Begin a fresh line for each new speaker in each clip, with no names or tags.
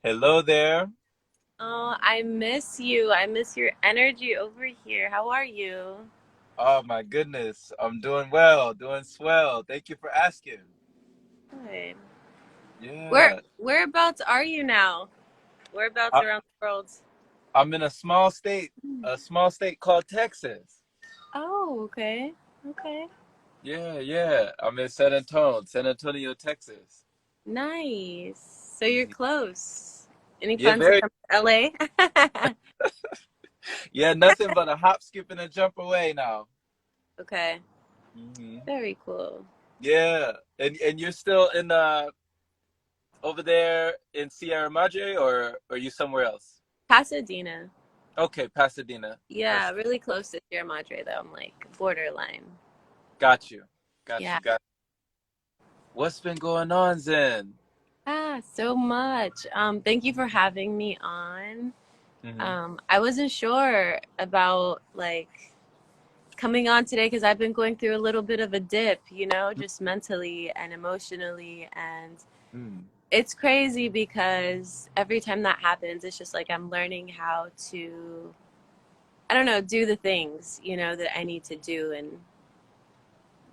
Hello there.
Oh, I miss you. I miss your energy over here. How are you?
Oh my goodness. I'm doing well, doing swell. Thank you for asking.
Good. Where
Yeah.
whereabouts are you now? Whereabouts
I,
around the world?
I'm in a small state called Texas.
Oh, okay. Okay.
Yeah, yeah. I'm in San Antonio, Texas.
Nice. So you're
Mhm.
close. Any
Yeah,
plans to
very
come to LA?
yeah, nothing but a hop, skip, and a jump away now.
Okay.
Hmm.
Very cool.
Yeah. And you're still in over there in Sierra Madre, or are you somewhere else?
Pasadena.
Okay, Pasadena.
Yeah,
Pas-
really close to Sierra Madre though. I'm like borderline.
Got you. Got
Yeah.
you. Got What's been going on, Zen?
So much. Thank you for having me on.
Hmm.
I wasn't sure about like coming on today because I've been going through a little bit of a dip, just mentally and emotionally. And
Mm.
it's crazy because every time that happens, it's just like I'm learning how to, I don't know, do the things, that I need to do. And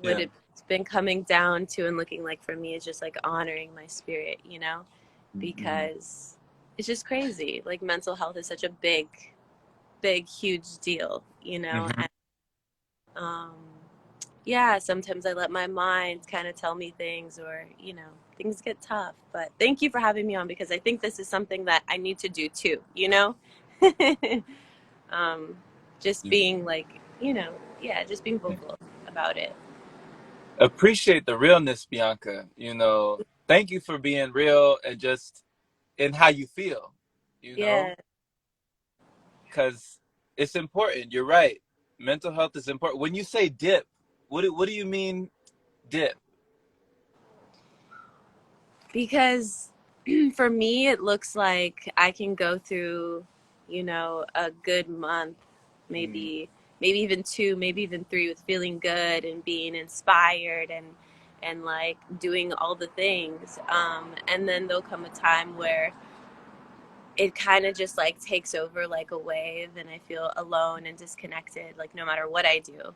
what
Yeah.
it's been coming down to and looking like for me is just like honoring my spirit,
Hmm.
because it's just crazy. Like mental health is such a big, huge deal,
Hmm.
and um, yeah, sometimes I let my mind kind of tell me things, or things get tough. But thank you for having me on because I think this is something that I need to do too. um, just
Yeah.
being like, yeah, just being
Yeah.
vocal about it.
Appreciate the realness, Bianca. Thank you for being real and just in how you feel, you know,
Yeah,
because it's important. You're right. Mental health is important. When you say dip, what do you mean dip?
because for me, it looks like I can go through, a good month,
Mm.
maybe even two, maybe even three, with feeling good and being inspired and like doing all the things. And then there'll come a time where it kind of just like takes over like a wave, and I feel alone and disconnected, like no matter what I do.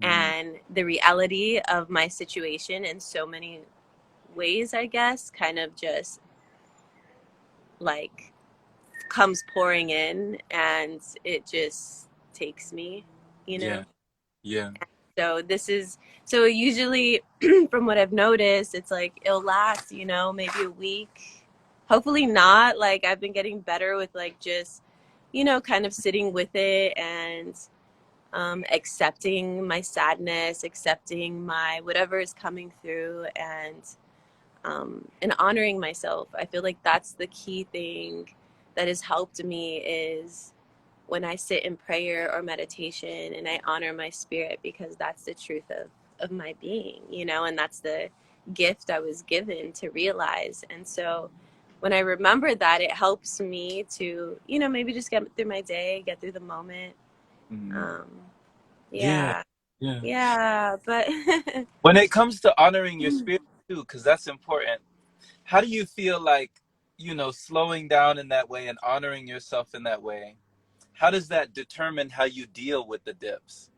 Mm.
And the reality of my situation in so many ways, I guess, kind of just like comes pouring in and it just takes me, you know?
Yeah. Yeah.
So so usually from what I've noticed, it's like it'll last, maybe a week. Hopefully not. Like I've been getting better with like just, kind of sitting with it and accepting my sadness, accepting my whatever is coming through, and honoring myself. I feel like that's the key thing that has helped me is when I sit in prayer or meditation and I honor my spirit, because that's the truth of my being, and that's the gift I was given to realize. And so when I remember that, it helps me to, maybe just get through my day, get through the moment.
Mm.
Um,
Yeah.
yeah,
Yeah.
yeah, but
When it comes to honoring your spirit too, because that's important. How do you feel like, slowing down in that way and honoring yourself in that way? How does that determine how you deal with the dips?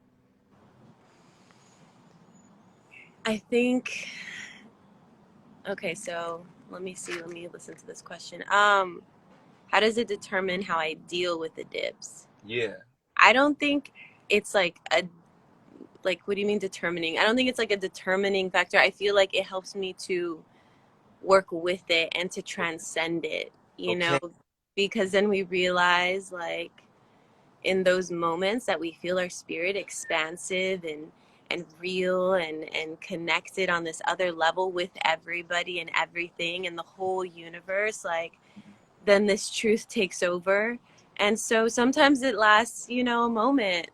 I think, okay, so let me see, let me listen to this question. How does it determine how I deal with the dips?
Yeah.
I don't think it's like a, like, what do you mean determining? I don't think it's like a determining factor. I feel like it helps me to work with it and to transcend it,
Okay.
because then we realize, like, in those moments that we feel our spirit expansive and real and connected on this other level with everybody and everything and the whole universe, like, then this truth takes over. And so sometimes it lasts, a moment.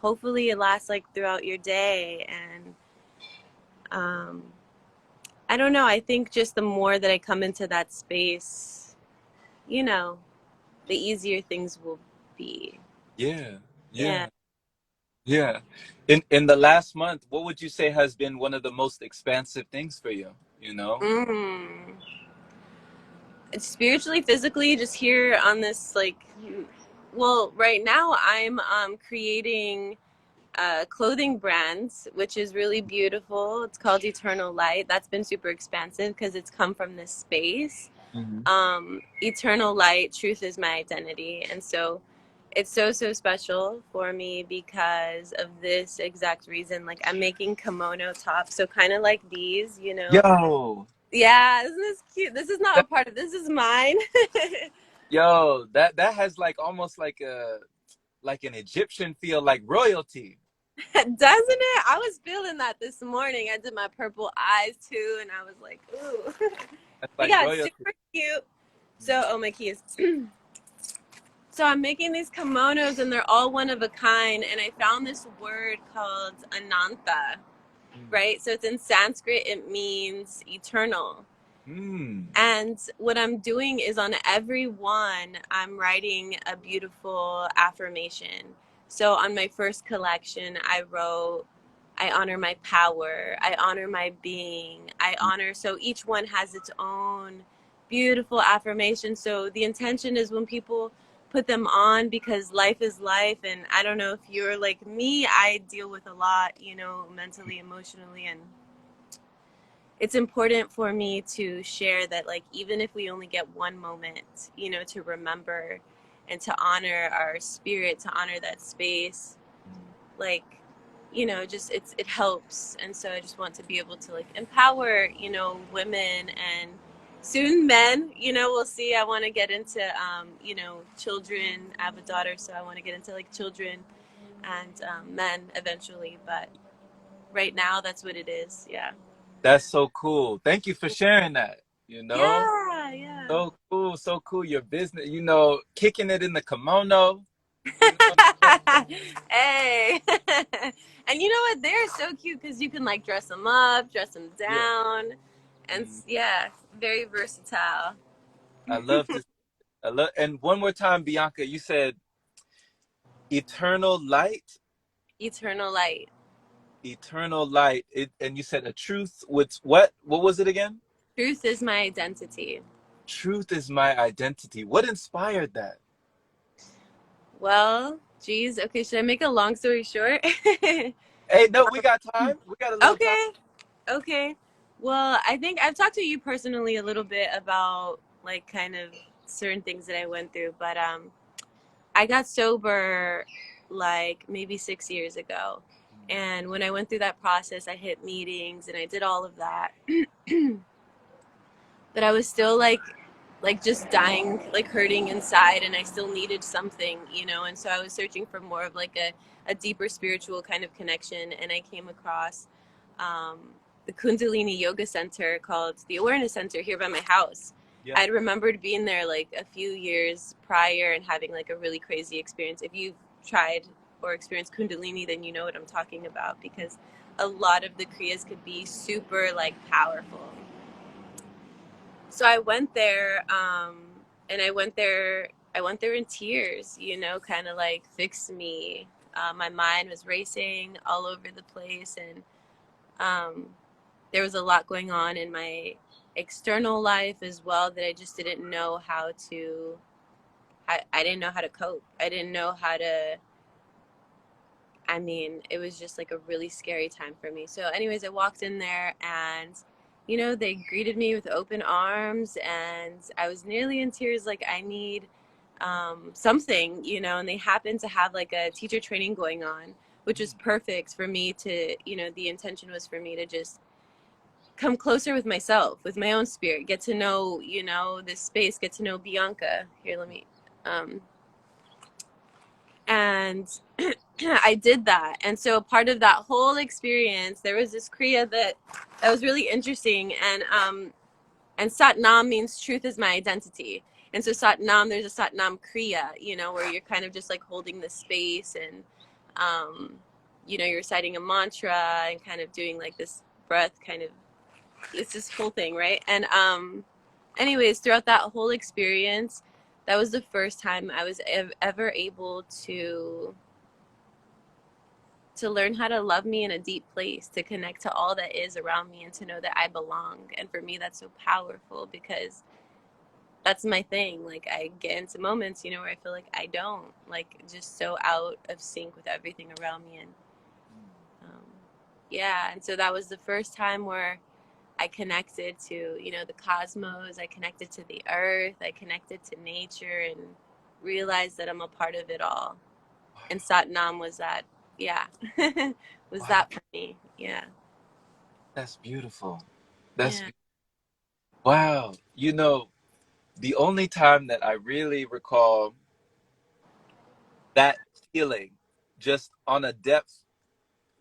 Hopefully it lasts like throughout your day. And um, I don't know. I think just the more that I come into that space, you know, the easier things will be.
Yeah.
Yeah.
Yeah. Yeah. In the last month, what would you say has been one of the most expansive things for you? You know?
Mm. spiritually, physically, just here on this like, well, right now I'm creating clothing brands, which is really beautiful. It's called Eternal Light. That's been super expansive because it's come from this space.
Hmm.
Eternal Light, truth is my identity. And so it's so, so special for me because of this exact reason. Like, I'm making kimono tops, so kind of like these, you know.
Yo,
Yeah, isn't this cute? This is not a
that,
part of this is mine.
that has like almost like a like an Egyptian feel, like royalty.
Doesn't it? I was feeling that this morning. I did my purple eyes too, and I was like, ooh.
That's
But
like
yeah, it's
royalty.
super cute. So, oh, my keys. So I'm making these kimonos, and they're all one of a kind. And I found this word called Ananta, right? So it's in Sanskrit, it means eternal.
Mm.
And what I'm doing is on every one, I'm writing a beautiful affirmation. So on my first collection, I wrote, I honor my power, I honor my being, I honor. So each one has its own beautiful affirmation. So the intention is when people put them on, because life is life. And I don't know if you're like me, I deal with a lot, you know, mentally, emotionally, and it's important for me to share that, like, even if we only get one moment, you know, to remember and to honor our spirit, to honor that space, like, you know, just it helps. And so I just want to be able to like empower, you know, women and soon men, you know, we'll see. I want to get into you know, children. I have a daughter, so I want to get into like children and men eventually, but right now that's what it is. Yeah.
That's so cool. Thank you for sharing that. You know,
Yeah, yeah.
so cool, so cool. Your business, you know, kicking it in the kimono. You know,
Hey. And you know what? They're so cute because you can like dress them up, dress them
yeah.
down, and
Mm.
yeah, very versatile.
I love to. I love. And one more time, Bianca, you said eternal light,
Eternal light.
eternal light. And you said a truth. With what? What was it again?
Truth is my identity.
Truth is my identity. What inspired that?
Well, geez. Okay, should I make a long story short?
Hey, no, we got time. We got a little time.
Okay. Okay. Well, I think I've talked to you personally a little bit about like kind of certain things that I went through, but I got sober like maybe 6 years ago. And when I went through that process, I hit meetings and I did all of that. But I was still like just dying, like hurting inside, and I still needed something, you know. And so I was searching for more of like a deeper spiritual kind of connection, and I came across um, the Kundalini Yoga Center called the Awareness Center here by my house.
Yeah.
I'd remembered being there like a few years prior and having like a really crazy experience. If you've tried or experienced Kundalini, then you know what I'm talking about, because a lot of the Kriyas could be super like powerful. So I went there, and I went there in tears, you know, kind of like fix me. My mind was racing all over the place, and um, there was a lot going on in my external life as well that I just didn't know how to. I didn't know how to cope. I didn't know how to. I mean, it was just like a really scary time for me. So, anyways, I walked in there and, you know, they greeted me with open arms, and I was nearly in tears. Like, I need something, you know, and they happened to have like a teacher training going on, which was perfect for me to, you know, the intention was for me to just come closer with myself, with my own spirit, get to know, you know, this space, get to know Bianca. Here, let me. Um, and I did that. And so part of that whole experience, there was this Kriya that was really interesting. And Sat Nam means truth is my identity. And so Sat Nam, there's a Sat Nam Kriya, you know, where you're kind of just like holding the space, and um, you know, you're reciting a mantra and kind of doing like this breath kind of, it's this whole thing, right? And anyways, throughout that whole experience, that was the first time I was ever able to learn how to love me in a deep place, to connect to all that is around me, and to know that I belong. And for me, that's so powerful because that's my thing. Like I get into moments, you know, where I feel like I don't, like just so out of sync with everything around me. And um, yeah, and so that was the first time where I connected to, you know, the cosmos. I connected to the earth. I connected to nature and realized that I'm a part of it all. And Satnam was that, yeah, was
Wow,
that for me. Yeah.
that's beautiful. That's
Yeah.
wow. You know, the only time that I really recall that feeling, just on a depth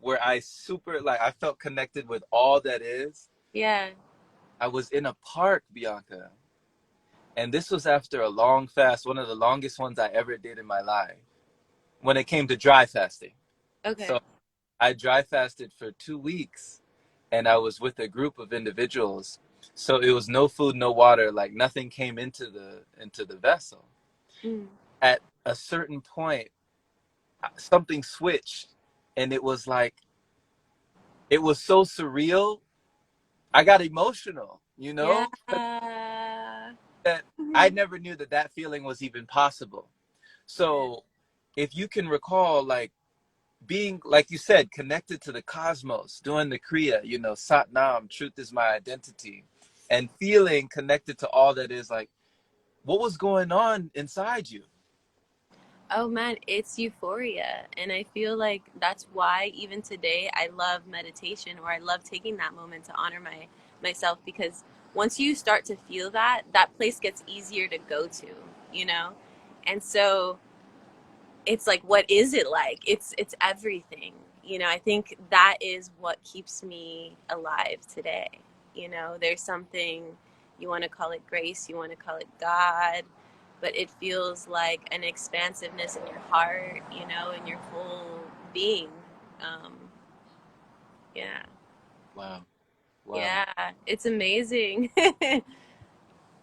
where I super like I felt connected with all that is,
Yeah.
I was in a park, Bianca. And this was after a long fast, one of the longest ones I ever did in my life when it came to dry fasting.
Okay.
So I dry fasted for 2 weeks and I was with a group of individuals. So it was no food, no water, like nothing came into the vessel.
Mm.
At a certain point, something switched and it was like it was so surreal. I got emotional, you
Yeah.
know, that I
Mhm.
never knew that that feeling was even possible.
Yeah.
So if you can recall, like being, like you said, connected to the cosmos, doing the Kriya, you know, Sat Nam, truth is my identity, and feeling connected to all that is, like, what was going on inside you?
Oh man, it's euphoria. And I feel like that's why even today I love meditation, or I love taking that moment to honor myself, because once you start to feel that, that place gets easier to go to, you know? And so it's like, what is it like? It's everything. You know, I think that is what keeps me alive today. You know, there's something, you want to call it grace, you want to call it God, but it feels like an expansiveness in your heart, you know, in your whole being. Um, yeah.
Wow, wow,
Yeah, it's amazing.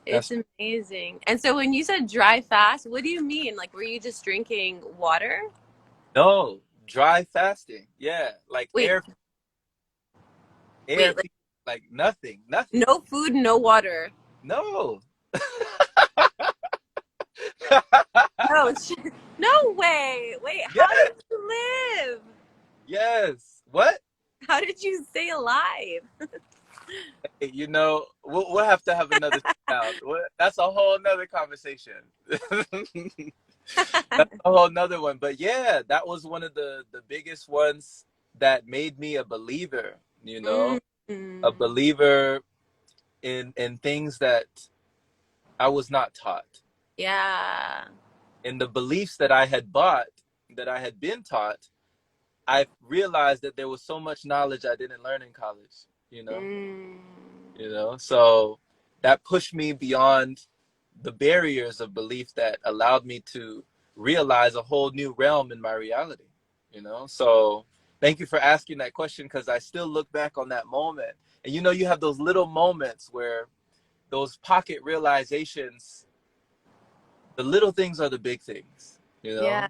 It's
that's
amazing. And so when you said dry fast, what do you mean? Like, were you just drinking water?
no dry fasting. Yeah, like
Wait,
air,
wait, like
like nothing, nothing.
no food, no water.
No.
Oh, no way. Wait, how
Yes,
did you live?
yes. What?
How did you stay alive?
Hey, you know, we'll have to have another sit down. That's a whole nother conversation. That's a whole nother one. But yeah, that was one of the biggest ones that made me a believer, you know, a
Mm,
believer in things that I was not taught.
yeah.
In the beliefs that I had bought, that I had been taught, I realized that there was so much knowledge I didn't learn in college, you know?
Mm,
You know, so that pushed me beyond the barriers of belief that allowed me to realize a whole new realm in my reality, you know. So thank you for asking that question, because I still look back on that moment, and you know, you have those little moments where those pocket realizations, the little things are the big things, you
yeah,
know.
yeah.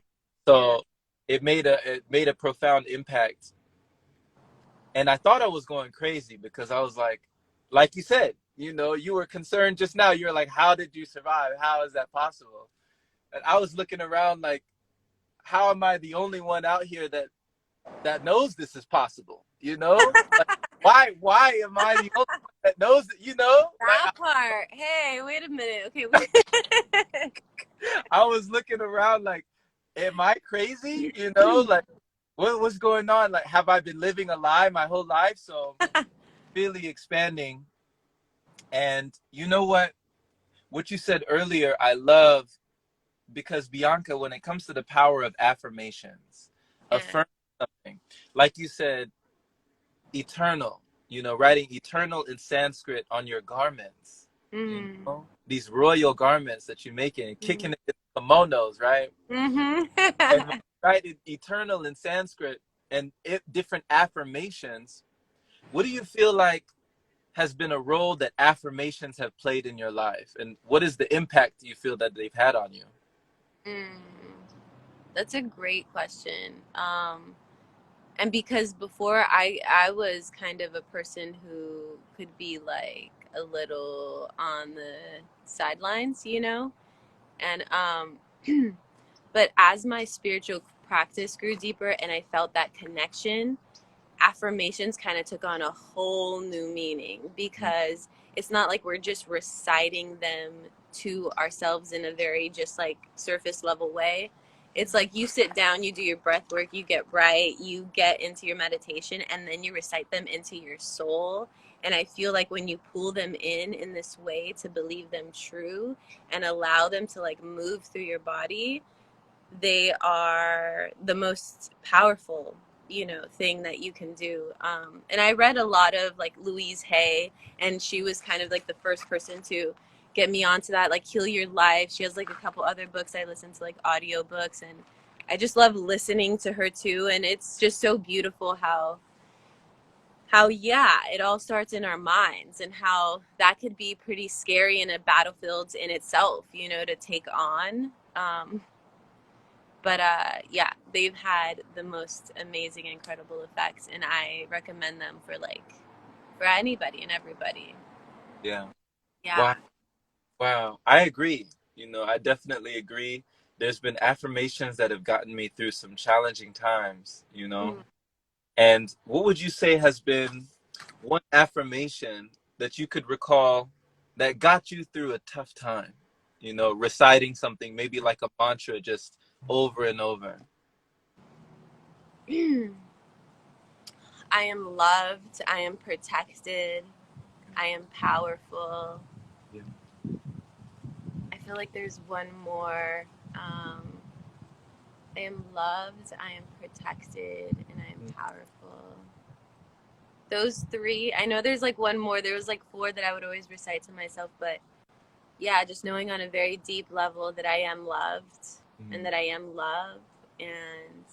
So it made a profound impact, and I thought I was going crazy because I was like you said, you know, you were concerned just now. You're like, how did you survive? How is that possible? And I was looking around like, how am I the only one out here that knows this is possible? You know, like why am I the only one that knows it? You know, like
That part. Hey, wait a minute. Okay.
I was looking around like, am I crazy? You know, like what's going on? Like, have I been living a lie my whole life? So really expanding. And you know what you said earlier, I love, because Bianca, when it comes to the power of affirmations,
Yeah.
affirm something, like you said, eternal, you know, writing eternal in Sanskrit on your garments, you
Mm.
know, these royal garments that you're making,
Mm.
kicking it in kimonos, right? And when
Mm-hmm.
you write it eternal in Sanskrit and different affirmations, what do you feel like has been a role that affirmations have played in your life, and what is the impact you feel that they've had on you?
Mm. That's a great question. And because before I was kind of a person who could be like a little on the sidelines, you know? And but as my spiritual practice grew deeper and I felt that connection, affirmations kind of took on a whole new meaning, because it's not like we're just reciting them to ourselves in a very just like surface level way. It's like you sit down, you do your breath work, you get right, you get into your meditation, and then you recite them into your soul. And I feel like when you pull them in this way to believe them true and allow them to like move through your body, they are the most powerful, you know, thing that you can do. And I read a lot of like Louise Hay, and she was kind of like the first person to get me onto that, like Heal Your Life. She has like a couple other books. I listen to like audio books, and I just love listening to her too. And it's just so beautiful how yeah, it all starts in our minds, and how that could be pretty scary in a battlefield in itself, you know, to take on. But yeah, they've had the most amazing, incredible effects, and I recommend them for like for anybody and everybody.
Yeah. Wow.
Yeah.
Wow. I agree. You know, I definitely agree. There's been affirmations that have gotten me through some challenging times, you know.
Mm.
And what would you say has been one affirmation that you could recall that got you through a tough time? You know, reciting something maybe like a mantra just over and over.
I am loved. I am protected. I am powerful.
Yeah.
I feel like there's one more. Um, I am loved. I am protected, and I am powerful. Those three. I know there's like one more. There was like four that I would always recite to myself, but yeah, just knowing on a very deep level that I am loved, and
Mhm.
that I am love, and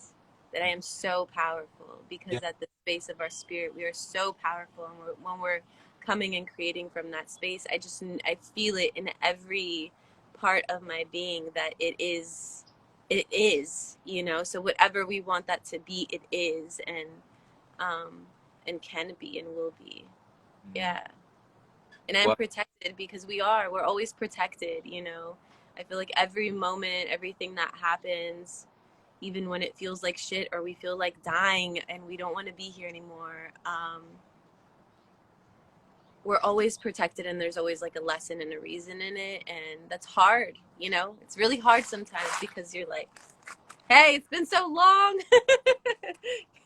that I am so powerful,
Yeah.
because at the space of our spirit, we are so powerful. And when we're coming and creating from that space, I feel it in every part of my being that it is, you know, so whatever we want that to be, it is, um, and can be and will be.
Mhm.
Yeah. And I'm
Wow.
protected because we're always protected, you know. I feel like every moment, everything that happens, even when it feels like shit or we feel like dying and we don't want to be here anymore, we're always protected, and there's always like a lesson and a reason in it. And that's hard, you know. It's really hard sometimes, because you're like, hey, it's been so long.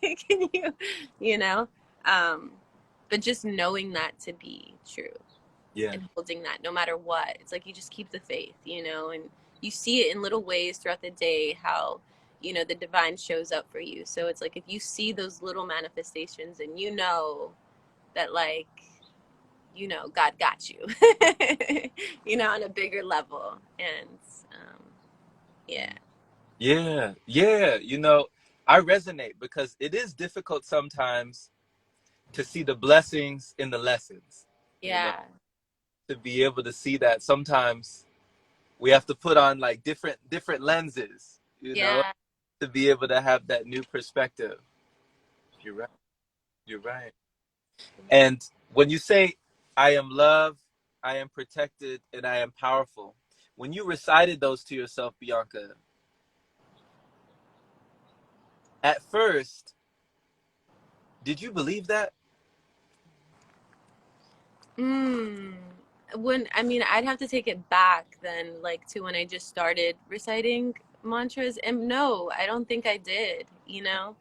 Can you know? Um, but just knowing that to be true,
Yeah.
and holding that no matter what. It's like you just keep the faith, you know, and you see it in little ways throughout the day how, you know, the divine shows up for you. So it's like if you see those little manifestations, and you know that, like, you know, God got you, you know, on a bigger level. And yeah.
Yeah. Yeah. You know, I resonate because it is difficult sometimes to see the blessings in the lessons, you know,
Yeah.
to be able to see that sometimes we have to put on like different lenses, you know,
Yeah.
to be able to have that new perspective. You're right. You're right. And when you say I am loved, I am protected, and I am powerful, when you recited those to yourself, Bianca, at first, did you believe that?
Mm. When I mean, I'd have to take it back then, like to when I just started reciting mantras. And no, I don't think I did, you know?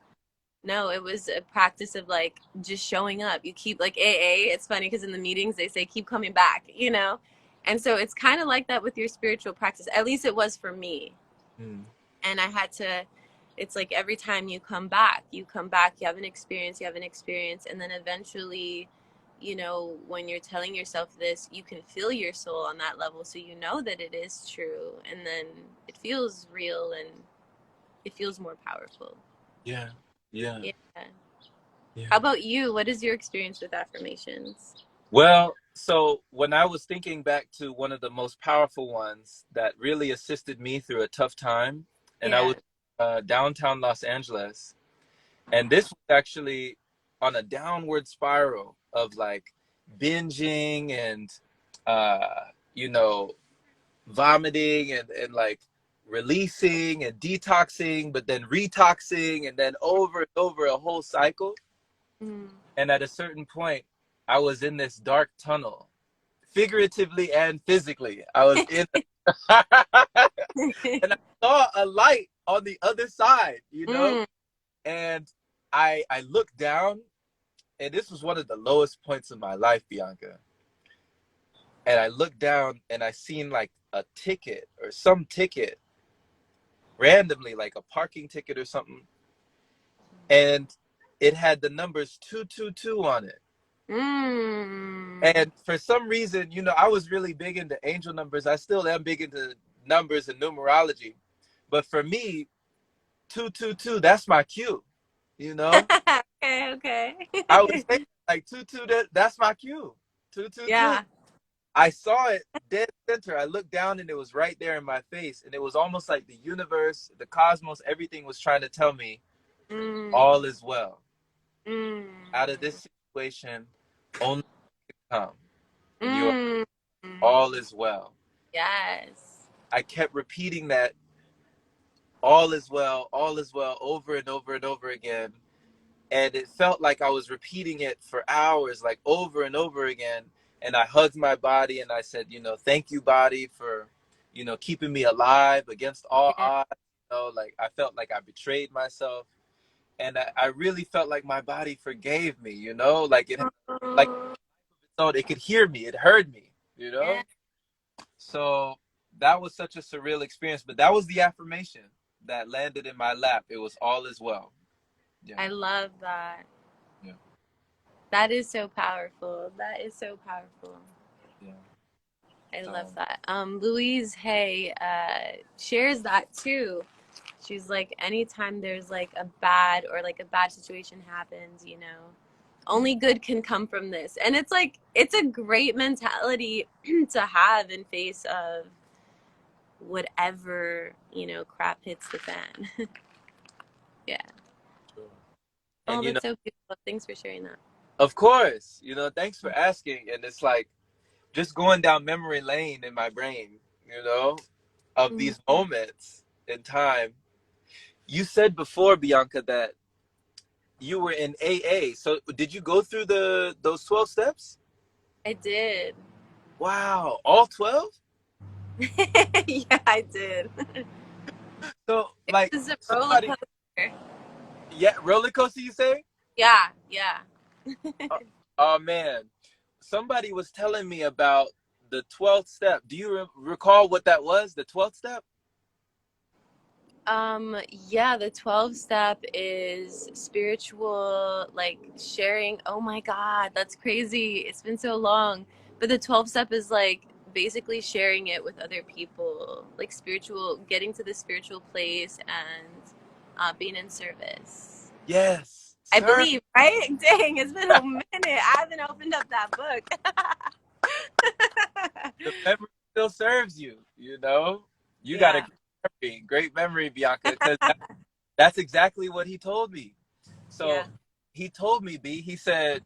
No, it was a practice of like just showing up. You keep like AA. It's funny because in the meetings they say keep coming back, you know? And so it's kind of like that with your spiritual practice. At least it was for me.
Mm.
And I had to, it's like every time you come back, you have an experience, and then eventually, you know, when you're telling yourself this, you can feel your soul on that level, so you know that it is true, and then it feels real, and it feels more powerful.
Yeah. Yeah.
Yeah. How
Yeah.
about you? What is your experience with affirmations?
Well, so when I was thinking back to one of the most powerful ones that really assisted me through a tough time, and I was
Yeah.
downtown Los Angeles, and this was actually on a downward spiral of like binging and uh, you know, vomiting and like releasing and detoxing, but then retoxing and then over and over a whole cycle.
Mm.
And at a certain point, I was in this dark tunnel, figuratively and physically. I was in, and I saw a light on the other side, you know?
Mm.
And I looked down, and this was one of the lowest points of my life, Bianca. And I looked down and I seen like a ticket or some ticket randomly, like a parking ticket or something. And it had the numbers 222 on it.
Mm.
And for some reason, you know, I was really big into angel numbers. I still am big into numbers and numerology. But for me, 222, that's my cue, you know?
Okay, okay.
I was thinking like 22, that's my cue. 222.
Yeah.
I saw it dead center. I looked down and it was right there in my face. And it was almost like the universe, the cosmos, everything was trying to tell me
Mm.
all is well.
Mm.
Out of this situation, only come. And you are
Mm.
all is well.
Yes.
I kept repeating that all is well over and over and over again. And it felt like I was repeating it for hours, like over and over again. And I hugged my body and I said, you know, thank you, body, for, you know, keeping me alive against all
Yeah.
odds. You know, like I felt like I betrayed myself. And I really felt like my body forgave me, you know, like
Oh,
so it could hear me, it heard me, you
yeah.
know. So that was such a surreal experience, but that was the affirmation that landed in my lap. It was all is well. Yeah.
I love that.
Yeah.
That is so powerful. That is so powerful.
Yeah.
I love
Um,
that. Louise Hay shares that too. She's like, anytime there's like a bad or like a bad situation happens, you know, only good can come from this. And it's like, it's a great mentality to have in face of whatever, you know, crap hits the fan. Yeah. Oh,
and you know,
that's so beautiful. Thanks for sharing that.
of course, you know, thanks for asking. And it's like just going down memory lane in my brain, you know, of
Mhm.
these moments in time. You said before, Bianca, that you were in AA. So did you go through the those 12 steps?
I did.
Wow, all 12?
Yeah, I did.
So
It
like
was a roller
somebody,
coaster.
yeah, roller coaster, you say?
Yeah, yeah.
Oh, oh man, somebody was telling me about the 12th step. Do you recall what that was? The 12th step?
Yeah, the 12 step is spiritual, like sharing. Oh my God, that's crazy. It's been so long. But the 12 step is like basically sharing it with other people, like spiritual, getting to the spiritual place and being in service.
Yes,
I
sir.
believe, right? Dang, it's been a minute. I haven't opened up that book.
The memory still serves you, you know? You got a
Yeah.
great memory, Bianca, because that's exactly what he told me. So
Yeah.
he told me, B, he said,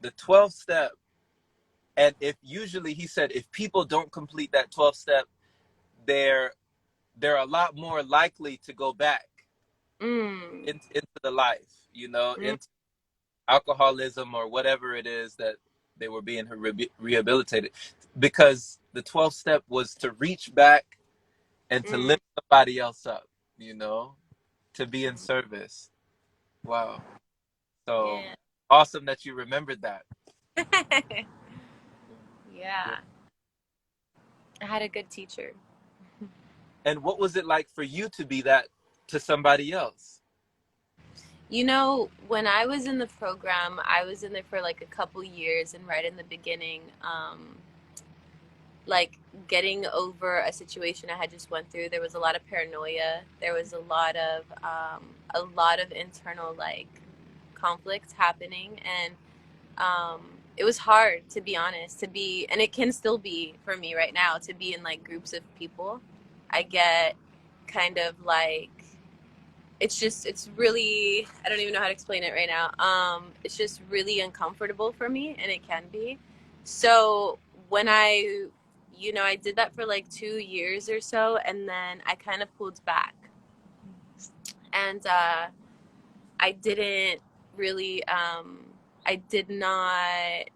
the 12th step, and if usually he said, if people don't complete that 12th step, they're they're a lot more likely to go back
Mm.
into the life, you know,
Mm.
into alcoholism or whatever it is that they were being rehabilitated. Because the 12th step was to reach back and to
Mm.
lift somebody else up, you know, to be in service. Wow. So
Yeah.
awesome that you remembered that. Yeah.
Yeah. I had a good teacher.
And what was it like for you to be that to somebody else?
You know, when I was in the program, I was in there for like a couple years, and right in the beginning, like getting over a situation I had just went through, there was a lot of paranoia. There was a lot of internal like conflict happening, and um, it was hard to be honest to be, and it can still be for me right now to be in like groups of people. I get kind of like it's really, I don't even know how to explain it right now. It's just really uncomfortable for me, and it can be. So when I did that for like 2 years or so, and then I kind of pulled back, and I didn't really, I did not,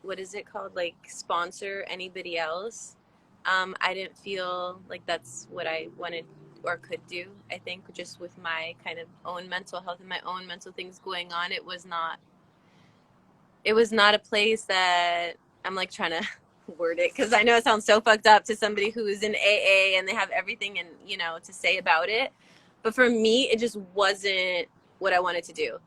what is it called, like sponsor anybody else. I didn't feel like that's what I wanted or could do. I think just with my kind of own mental health and my own mental things going on, it was not a place that I'm like trying to word it, because I know it sounds so fucked up to somebody who is in AA and they have everything and to say about it, but for me it just wasn't what I wanted to do.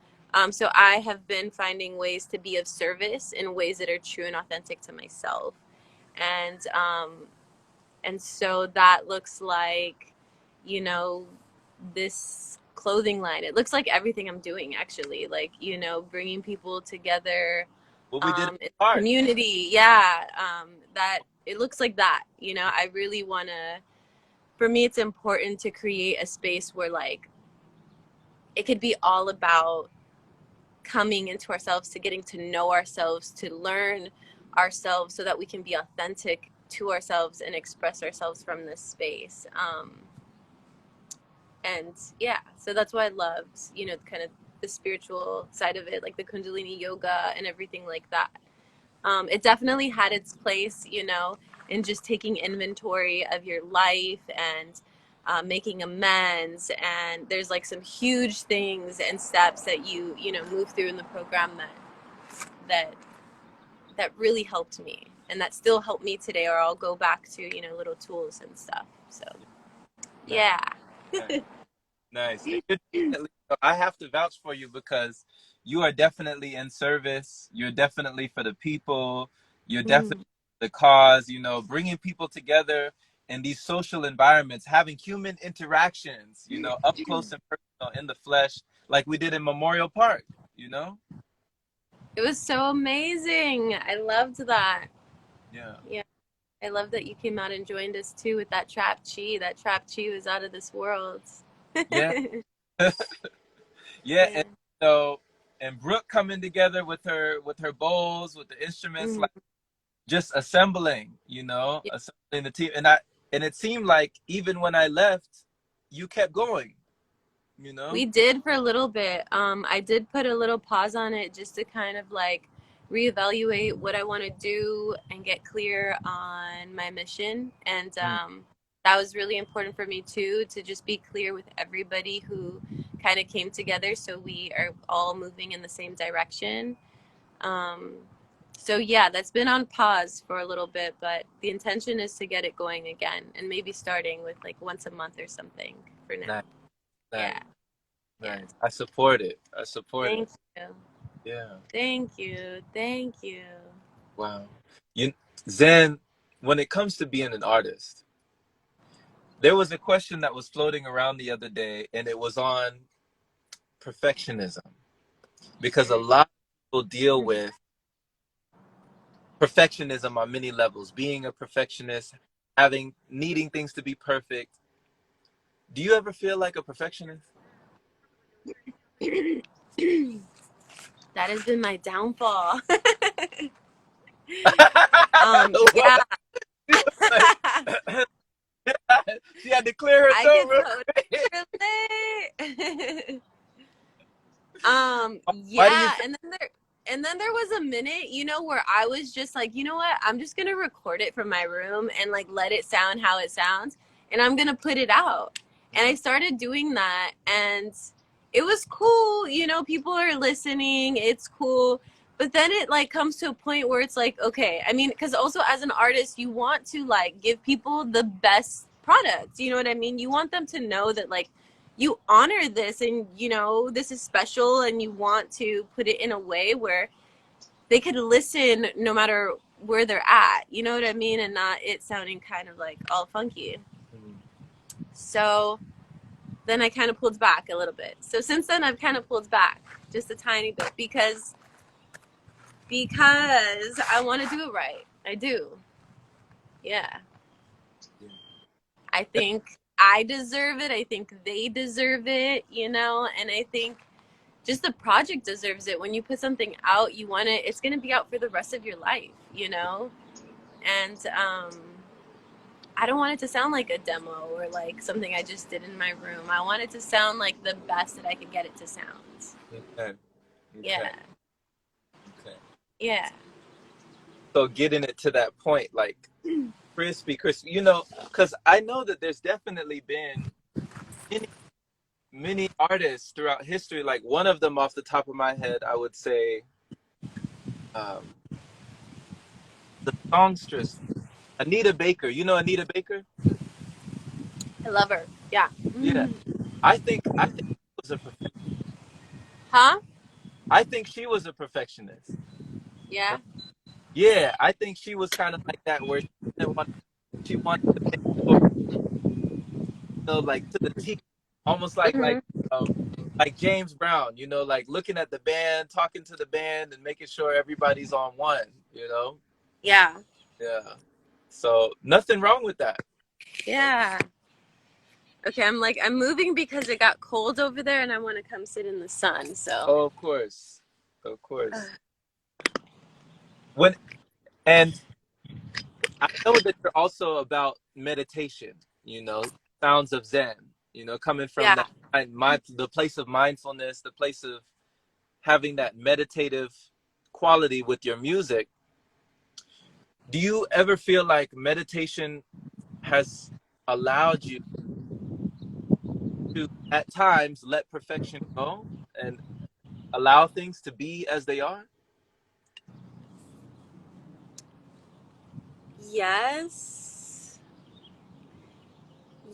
So I have been finding ways to be of service in ways that are true and authentic to myself, and so that looks like, you know, this clothing line. It looks like everything I'm doing, actually, like, bringing people together,
What we did in
in
the park.
community. Yeah. That it looks like that. I really want to. For me, it's important to create a space where, like, it could be all about coming into ourselves, to getting to know ourselves, to learn ourselves, so that we can be authentic to ourselves and express ourselves from this space. And yeah, so that's why I loved, kind of the spiritual side of it, like the Kundalini yoga and everything like that. It definitely had its place, in just taking inventory of your life and making amends. And there's like some huge things and steps that you move through in the program that that really helped me, and that still help me today. Or I'll go back to little tools and stuff. So
Nice,
yeah.
nice, nice. And I have to vouch for you because you are definitely in service. You're definitely for the people. You're definitely
Mm.
the cause. Bringing people together in these social environments, having human interactions. Up close and personal in the flesh, like we did in Memorial Park. You know.
It was so amazing. I loved that.
Yeah.
Yeah. I love that you came out and joined us too with that trap chi. That trap chi was out of this world.
Yeah. Yeah.
Yeah.
And Brooke coming together with her bowls, with the instruments,
Mhm.
like just assembling,
Yeah.
assembling the team. And it seemed like even when I left, you kept going, you know?
We did for a little bit. I did put a little pause on it just to kind of like reevaluate what I want to do and get clear on my mission. And
Mm,
that was really important for me too, to just be clear with everybody who kind of came together, so we are all moving in the same direction. Um, so yeah, that's been on pause for a little bit, but the intention is to get it going again, and maybe starting with like once a month or something for now.
nice, nice,
Yeah. Yeah.
nice. I support it. I support it.
Thank you.
Yeah.
Thank you. Thank you.
Wow. You, Zen, when it comes to being an artist, there was a question that was floating around the other day, and it was on perfectionism. Because a
Mm.
lot of people deal with perfectionism on many levels, being a perfectionist, having needing things to be perfect. Do you ever feel like a perfectionist?
That has been my downfall. Yeah.
What? She had to clear her
I
throat
could
real quick.
totally relate.
Why do you
Yeah,
think?
and then there was a minute, where I was just like, you know what? I'm just gonna record it from my room and like let it sound how it sounds, and I'm gonna put it out. And I started doing that, and it was cool. People are listening. It's cool. But then it like comes to a point where it's like, okay, I mean, because also as an artist, you want to like give people the best product. You know what I mean? You want them to know that like you honor this, and this is special, and you want to put it in a way where they could listen no matter where they're at, you know what I mean, and not it sounding kind of like all funky. So then I kind of pulled back a little bit. So since then I've kind of pulled back just a tiny bit, because I want to do it right. I do. Yeah. I think I deserve it. I think they deserve it, you know, and I think just the project deserves it. When you put something out, you want it, it's going to be out for the rest of your life, you know? And I don't want it to sound like a demo or like something I just did in my room. I want it to sound like the best that I could get it to sound.
Okay. Okay.
Yeah.
Okay.
Yeah.
So getting it to that point, like crispy, you know, because I know that there's definitely been many, many artists throughout history. Like one of them off the top of my head, I would say um, the songstress, Anita Baker. You know Anita Baker?
I love her. Yeah.
Yeah.
Mm.
I think she was a
Huh?
I think she was a perfectionist.
Yeah.
Yeah, I think she was kind of like that where she wanted to make sure, you know, like to the T, almost
Hmm.
like James Brown, you know, like looking at the band, talking to the band, and making sure everybody's on one, you know.
Yeah.
Yeah. So nothing wrong with that.
Yeah. Okay, I'm moving because it got cold over there and I want to come sit in the sun. So,
Oh, of course, of course. When and I know that you're also about meditation, you know, sounds of Zen, you know, coming from
yeah.
that the place of mindfulness, the place of having that meditative quality with your music. Do you ever feel like meditation has allowed you to, at times, let perfection go and allow things to be as they are?
Yes.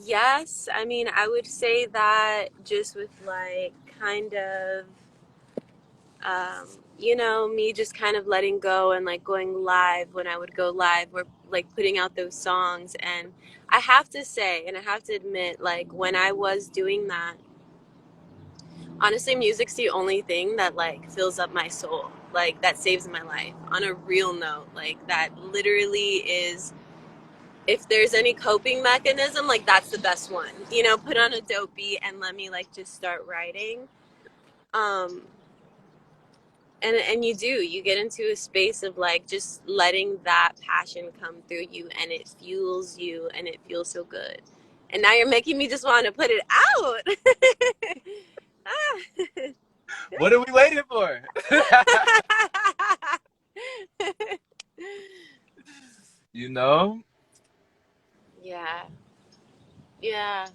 Yes. I mean, I would say that just with like kind of um, you know, me just kind of letting go and like going live when I would go live or like putting out those songs. And I have to say, and I have to admit, like when I was doing that, honestly, music's the only thing that like fills up my soul, like that saves my life on a real note. Like that literally is, if there's any coping mechanism, like that's the best one. You know, put on a dope beat and let me like just start writing. Um, and you get into a space of like just letting that passion come through you and it fuels you and it feels so good, and now you're making me just want to put it out.
What are we waiting for? You know?
Yeah, yeah,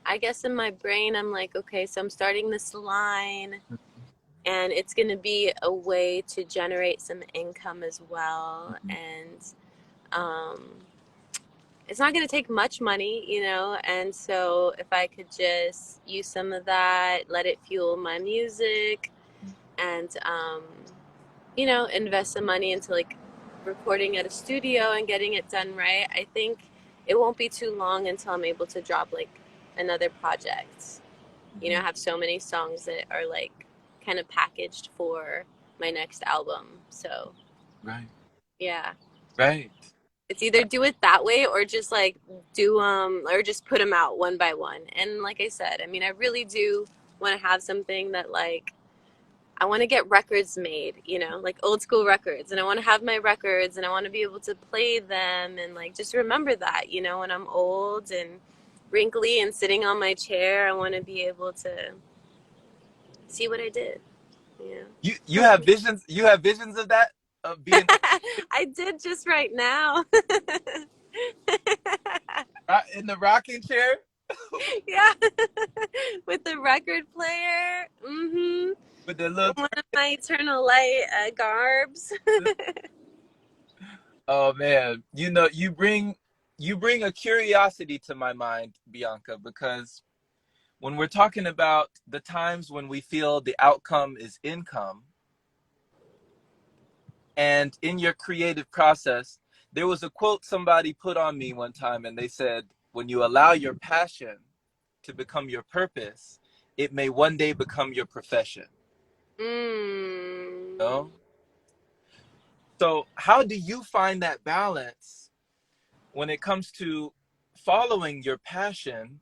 I guess in my brain I'm like, okay, so I'm starting this line and it's going to be a way to generate some income as well. And um, it's not going to take much money, you know, and so if I could just use some of that, let it fuel my music, and you know, invest some money into like recording at a studio and getting it done right, I think it won't be too long until I'm able to drop like another project. You know, I have so many songs that are like kind of packaged for my next album. So
Right.
yeah,
Right.
it's either do it that way or just like do or just put them out one by one. And like I said, I mean, I really do want to have something that like I want to get records made, you know, like old school records, and I want to have my records and I want to be able to play them and like just remember that, you know, when I'm old and wrinkly and sitting on my chair, I want to be able to see what I did, you
You
know.
have visions, of that, of being
I did just right now.
in the rocking chair
Yeah. With the record player. Mm-hmm.
with the little.
One of my eternal light garbs.
Oh man, you know, you bring a curiosity to my mind, Bianca, because when we're talking about the times when we feel the outcome is income, and in your creative process, there was a quote somebody put on me one time, and they said, "When you allow your passion to become your purpose, it may one day become your profession." You
Mm.
know? So, how do you find that balance when it comes to following your passion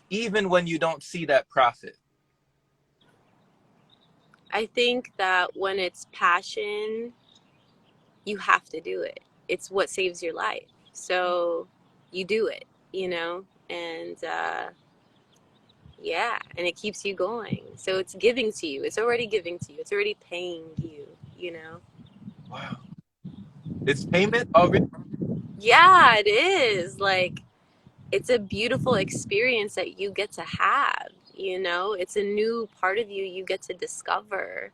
even when you don't see that profit.
I think that when it's passion, you have to do it. It's what saves your life. So you do it, you know? And yeah, and it keeps you going. So it's giving to you. It's already giving to you. It's already paying you, you know?
Wow. It's payment already.
Yeah, it is. Like, it's a beautiful experience that you get to have, you know? It's a new part of you you get to discover.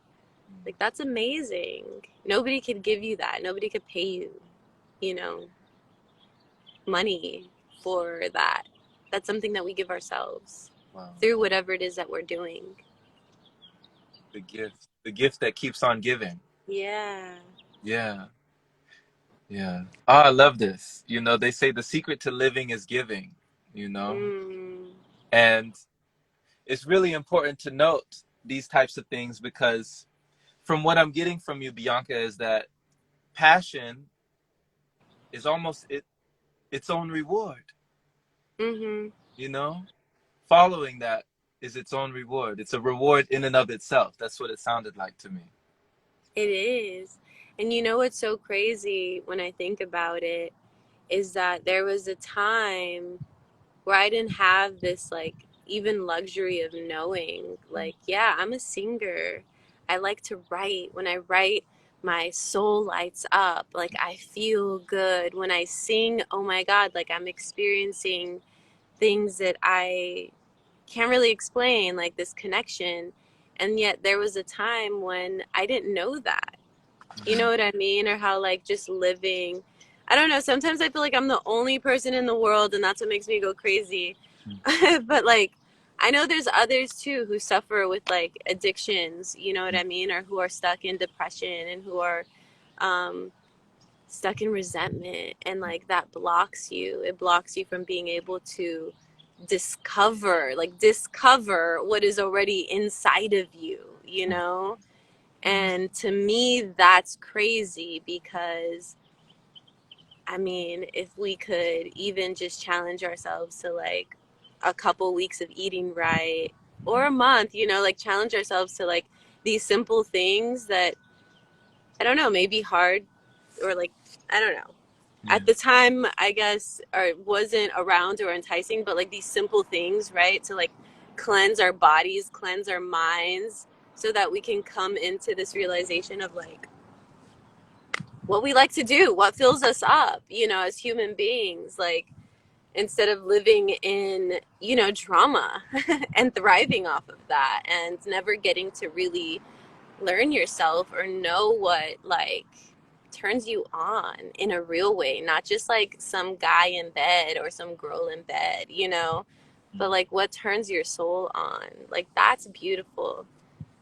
Like, that's amazing. Nobody could give you that. Nobody could pay you, you know, money for that. That's something that we give ourselves
Wow.
through whatever it is that we're doing.
The gift that keeps on giving.
Yeah.
Yeah. Yeah. Oh, I love this. You know, they say the secret to living is giving, you know?
Mm.
And it's really important to note these types of things because from what I'm getting from you, Bianca, is that passion is almost its own reward,
Mm-hmm.
you know? Following that is its own reward. It's a reward in and of itself. That's what it sounded like to me.
It is. And you know what's so crazy when I think about it is that there was a time where I didn't have this like even luxury of knowing like, yeah, I'm a singer. I like to write. When I write, my soul lights up. Like I feel good. When I sing, oh my God, like I'm experiencing things that I can't really explain, like this connection. And yet there was a time when I didn't know that. You know what I mean? Or how like just living, I don't know, sometimes I feel like I'm the only person in the world and that's what makes me go crazy. But like I know there's others too who suffer with like addictions, you know what I mean? Or who are stuck in depression and who are um stuck in resentment, and like that blocks you. It blocks you from being able to discover what is already inside of you, you know? And to me, that's crazy because, I mean, if we could even just challenge ourselves to like a couple weeks of eating right or a month, you know, like challenge ourselves to like these simple things that, I don't know, may be hard or like, I don't know.
Yeah.
At the time, I guess, or wasn't around or enticing, but like these simple things, right? To like cleanse our bodies, cleanse our minds so that we can come into this realization of like, what we like to do, what fills us up, you know, as human beings, like instead of living in, you know, drama and thriving off of that and never getting to really learn yourself or know what like turns you on in a real way, not just like some guy in bed or some girl in bed, you know, but like what turns your soul on. Like that's beautiful.